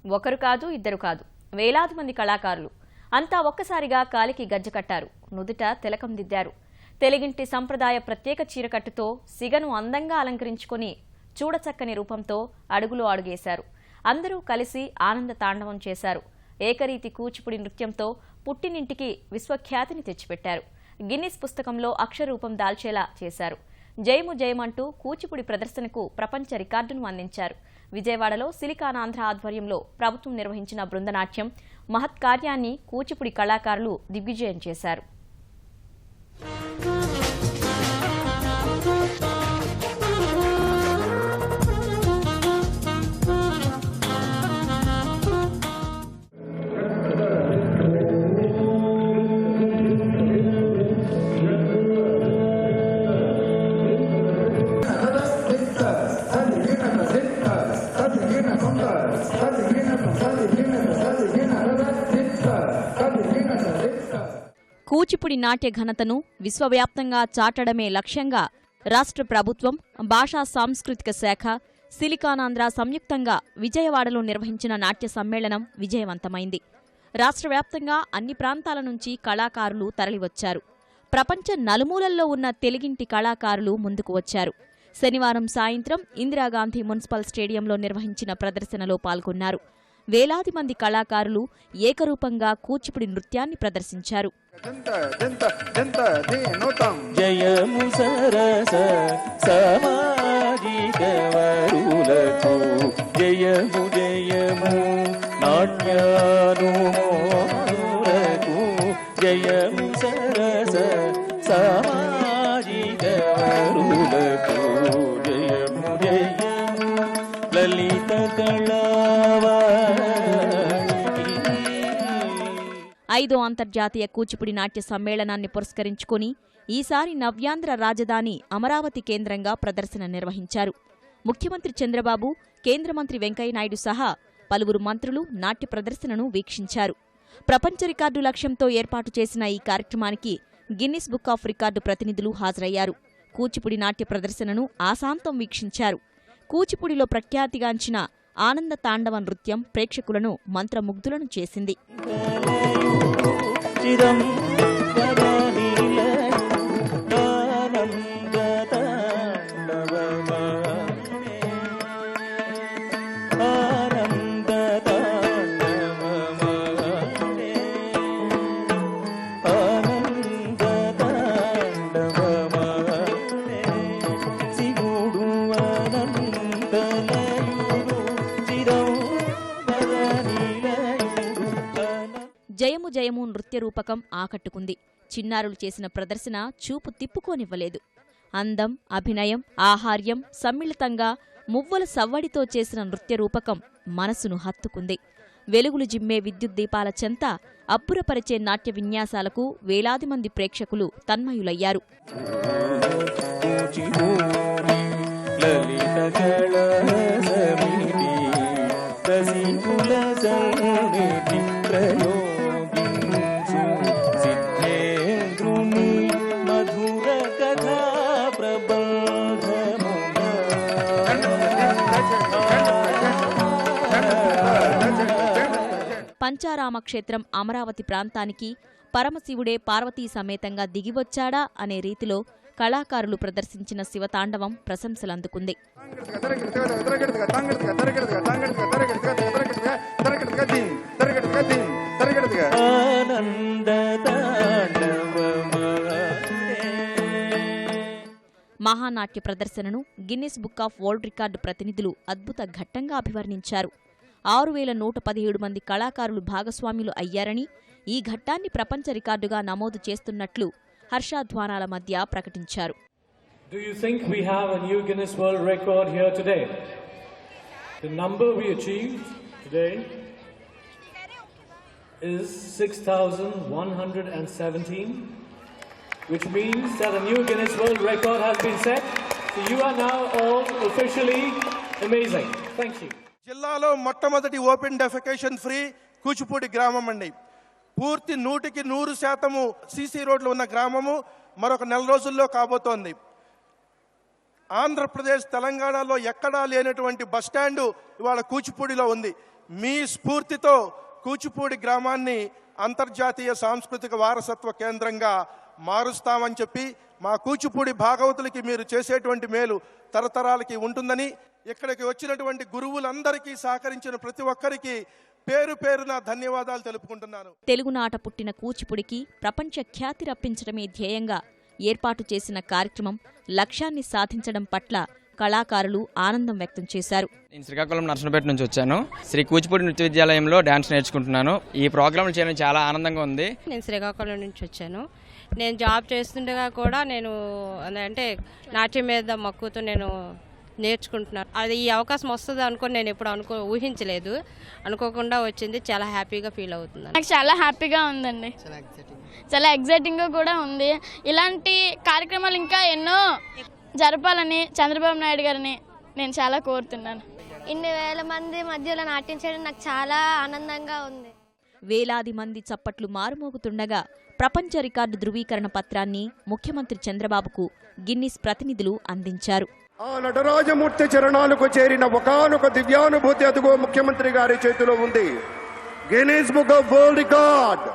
ఒకరు కాదు, ఇద్దరు కాదు, వేలాది మంది కళాకారులు అంతా ఒక్కసారిగా కాలికి గజ్జ కట్టారు. నుదుట తిలకం దిద్దారు. తెలుగింటి సంప్రదాయ ప్రత్యేక చీరకట్టుతో సిగను అందంగా అలంకరించుకుని చూడచక్కని రూపంతో అడుగులో అడుగేశారు. అందరూ కలిసి ఆనంద తాండవం చేశారు. ఏకరీతి కూచిపుడి నృత్యంతో పుట్టినింటికి విశ్వఖ్యాతిని తెచ్చిపెట్టారు. గిన్నిస్ పుస్తకంలో అక్షరరూపం దాల్చేలా చేశారు. జయము జయమంటూ కూచిపుడి ప్రదర్శనకు ప్రపంచ రికార్డును అందించారు. విజయవాడలో సిలికానాంధ్ర ఆధ్వర్యంలో ప్రభుత్వం నిర్వహించిన బృందనాట్యం మహత్కార్యాన్ని కూచిపుడి కళాకారులు దిగ్విజయం చేశారు. కూచిపుడి నాట్య ఘనతను విశ్వవ్యాప్తంగా చాటడమే లక్ష్యంగా రాష్ట్ర ప్రభుత్వం, భాషా సాంస్కృతిక శాఖ, సిలికానాంధ్ర సంయుక్తంగా విజయవాడలో నిర్వహించిన నాట్య సమ్మేళనం విజయవంతమైంది. రాష్ట్ర వ్యాప్తంగా అన్ని ప్రాంతాల నుంచి కళాకారులు తరలివచ్చారు. ప్రపంచ నలుమూలల్లో ఉన్న తెలుగింటి కళాకారులు ముందుకు వచ్చారు. శనివారం సాయంత్రం ఇందిరాగాంధీ మున్సిపల్ స్టేడియంలో నిర్వహించిన ప్రదర్శనలో పాల్గొన్నారు. వేలాది మంది కళాకారులు ఏకరూపంగా కూచిపుడి నృత్యాన్ని ప్రదర్శించారు. జయము సరస సామాజిక వరులకు జయము జయము నాట్యానుమోరకు జయము సరస సామాజిక వరులకు జయము జయము లలిత కళావా. 5వ అంతర్జాతీయ కూచిపుడి నాట్య సమ్మేళనాన్ని పురస్కరించుకుని ఈసారి నవ్యాంధ్ర రాజధాని అమరావతి కేంద్రంగా ప్రదర్శన నిర్వహించారు. ముఖ్యమంత్రి చంద్రబాబు, కేంద్ర మంత్రి వెంకయ్యనాయుడు సహా పలువురు మంత్రులు నాట్య ప్రదర్శనను వీక్షించారు. ప్రపంచ రికార్డు లక్ష్యంతో ఏర్పాటు చేసిన ఈ కార్యక్రమానికి గిన్నిస్ బుక్ ఆఫ్ రికార్డు ప్రతినిధులు హాజరయ్యారు. కూచిపుడి నాట్య ప్రదర్శనను ఆశాంతం వీక్షించారు. కూచిపుడిలో ప్రఖ్యాతిగాంచిన ఆనంద తాండవ నృత్యం ప్రేక్షకులను మంత్రముగ్ధులను చేసింది. జయము జయము నృత్య రూపకం ఆకట్టుకుంది. చిన్నారులు చేసిన ప్రదర్శన చూపు తిప్పుకోనివ్వలేదు. అందం, అభినయం, ఆహార్యం సమ్మిళితంగా మువ్వల సవ్వడితో చేసిన నృత్య రూపకం మనసును హత్తుకుంది. వెలుగులు జిమ్మే విద్యుత్ దీపాల చెంత అబ్బురపరిచే నాట్య విన్యాసాలకు వేలాది మంది ప్రేక్షకులు తన్మయులయ్యారు. పంచారామ క్షేత్రం అమరావతి ప్రాంతానికి పరమశివుడే పార్వతీ సమేతంగా దిగివచ్చాడా అనే రీతిలో కళాకారులు ప్రదర్శించిన శివతాండవం ప్రశంసలందుకుంది. మహానాట్య ప్రదర్శనను Guinness book of world record ప్రతినిధులు అద్భుత ఘట్టంగా అభివర్ణించారు. 6117 మంది కళాకారులు భాగస్వాములు అయ్యారని, ఈ ఘట్టాన్ని ప్రపంచ రికార్డుగా నమోదు చేస్తున్నట్లు హర్షాధ్వానాల మధ్య ప్రకటించారు. Do you think we have a new Guinness World Record here today? The number we achieved today is 6,117, which means that a new Guinness World Record has been set. So you are now all officially amazing. Thank you. జిల్లాలో మొట్టమొదటి open defecation free Kuchipudi గ్రామం అండి. పూర్తి 100% CC రోడ్లు ఉన్న గ్రామము మరొక నెల రోజుల్లో కాబోతోంది. ఆంధ్రప్రదేశ్, తెలంగాణలో ఎక్కడా లేనటువంటి బస్టాండు ఇవాళ కూచిపూడిలో ఉంది. మీ స్ఫూర్తితో కూచిపూడి గ్రామాన్ని అంతర్జాతీయ సాంస్కృతిక వారసత్వ కేంద్రంగా మారుస్తామని చెప్పి, మా కూచిపూడి భాగవతులకి మీరు చేసేటువంటి మేలు తరతరాలకి ఉంటుందని, ఇక్కడికి వచ్చినటువంటి గురువులందరికీ సహకరించిన ప్రతి ఒక్కరికి పేరు పేరున ధన్యవాదాలు తెలుపుకుంటున్నాను. తెలుగునాట పుట్టిన కూచిపూడికి ప్రపంచ ఖ్యాతి రప్పించడమే ధ్యేయంగా ఏర్పాటు చేసిన కార్యక్రమం లక్ష్యాన్ని సాధించడం పట్ల కళాకారులు ఆనందం వ్యక్తం చేశారు. నేను శ్రీకాకుళం నర్సనపేట నుంచి వచ్చాను. శ్రీ కూచిపూడి నృత్య విద్యాలయంలో డ్యాన్స్ నేర్చుకుంటున్నాను. ఈ ప్రోగ్రాంలు చేయడం చాలా ఆనందంగా ఉంది. నేను శ్రీకాకుళం నుంచి వచ్చాను. నేను జాబ్ చేస్తుండగా కూడా నేను అంటే నాట్యం మీద మక్కువతో నేను నేర్చుకుంటున్నాను. అది ఈ అవకాశం వస్తుంది అనుకుని నేను ఎప్పుడు ఊహించలేదు. అనుకోకుండా వచ్చింది. చాలా హ్యాపీగా ఫీల్ అవుతున్నాను. నాకు చాలా హ్యాపీగా ఉందండి. చాలా ఎగ్జైటింగ్గా కూడా ఉంది. ఇలాంటి కార్యక్రమాలు ఇంకా ఎన్నో జరపాలని చంద్రబాబు నాయుడు గారిని నేను చాలా కోరుతున్నాను. ఇన్ని వేల మంది మధ్యలో నాట్యం చేయడం నాకు చాలా ఆనందంగా ఉంది. వేలాది మంది చప్పట్లు మారుమోగుతుండగా ప్రపంచ రికార్డు ధృవీకరణ పత్రాన్ని ముఖ్యమంత్రి చంద్రబాబుకు గిన్నిస్ ప్రతినిధులు అందించారు. ఆ నటరాజమూర్తి చరణాలకు చేరిన ఒకానొక దివ్యానుభూతి అదుగో ముఖ్యమంత్రి గారి చేతిలో ఉంది. Guinness book of world record